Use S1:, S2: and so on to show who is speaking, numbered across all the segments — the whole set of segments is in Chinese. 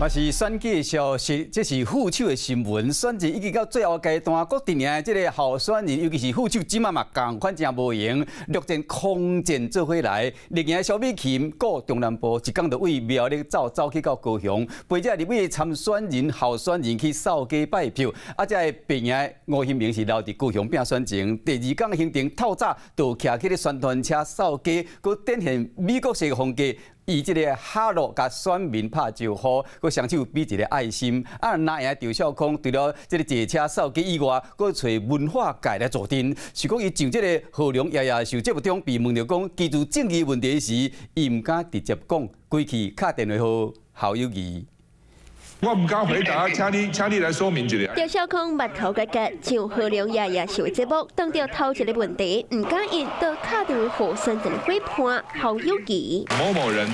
S1: 嘛是选举消息，这是副手的新闻。选举已经到最后阶段，各阵营这个候选人，尤其是副手，即嘛共款真无闲，陆战空战做伙来。历年萧美琴过中南部，一天就为苗栗走去到高雄，陪着入去参选人、候选人去扫街拜票。啊，这病营吴欣明是留伫高雄拼选情，第二天行程透早就徛起咧宣传车扫街，佮展现美国式风格。以这个哈罗甲选民拍招呼，佮双手比一个爱心。啊，那样赵少康除了这个坐车扫街以外，佮找文化界来助阵。是讲伊上这个何良爷爷受节目中被问到讲居住正义问题时，伊唔敢直接讲，归去敲电话给侯友宜。
S2: 我唔敢回答，请你来说明一下。
S3: 赵少康目头格格，像何良爷爷受节目，当着头一个问题，唔敢应，就敲电话给深圳会判侯友宜。
S2: 某某人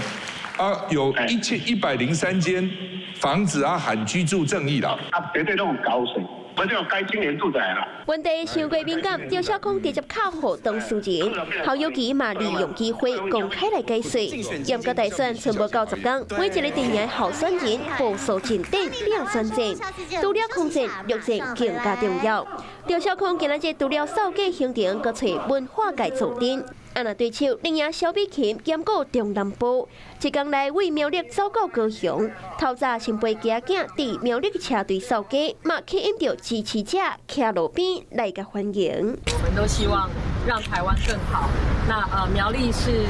S2: 啊，有103间房子啊，喊居住正义啦。
S4: 啊，绝对都有高水。我这种该青年住宅啦。
S3: 问题伤过敏感，赵少康直接敲给当事人，侯友宜嘛利用机会公开来解释。严格大选剩无90天，每一个阵营候选人步数前顶拼选战，除了空战、陆战更加重要。赵少康今仔日除了扫街行程，搁找文化界助阵。啊，那对手另赢萧美琴兼顾中南部，一天内为苗栗走到高雄，透早先陪家囝伫苗栗车队扫街，嘛吸引到支持者徛路边来个欢迎。
S5: 我们都希望让台湾更好。那苗栗是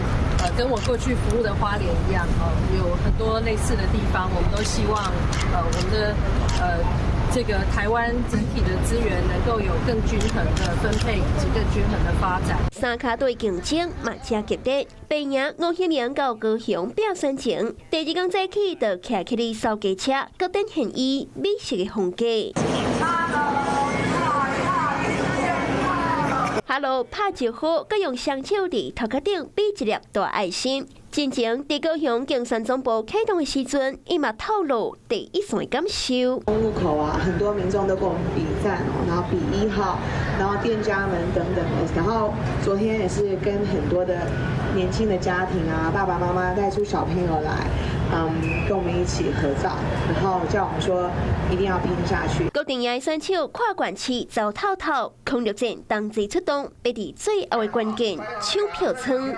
S5: 跟我过去服务的花莲一样，有很多类似的地方，我们都希望我们的这个台湾整体的资源能够有更均衡的分配以及更均衡的发展。
S3: 三卡队竞争嘛真激烈，白赢吴欣明到高雄拼选情，第二天早起就徛起哩扫街车，各展现伊美式的风格。Hello， 拍招呼，佮用双手伫头壳顶比一粒大爱心。真前伫高雄竞选总部启动的时阵，伊嘛透露第一线的感受。
S6: 公路口啊，很多民众都跟我们比赞哦，然后比1号，然后店家们等等的。然后昨天也是跟很多的年轻的家庭啊，爸爸妈妈带出小朋友来，跟我们一起合照，然后叫我们说一定要拼下去。
S3: 高定的选手跨关期走透透，空陆战同齐出动，要伫最后的关键抢票仓。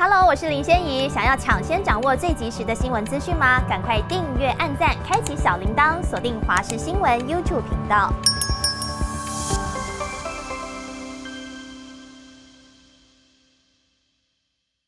S7: Hello， 我是林仙怡。想要抢先掌握最及时的新闻资讯吗？赶快订阅、按赞、开启小铃铛，锁定华视新闻 YouTube 频道。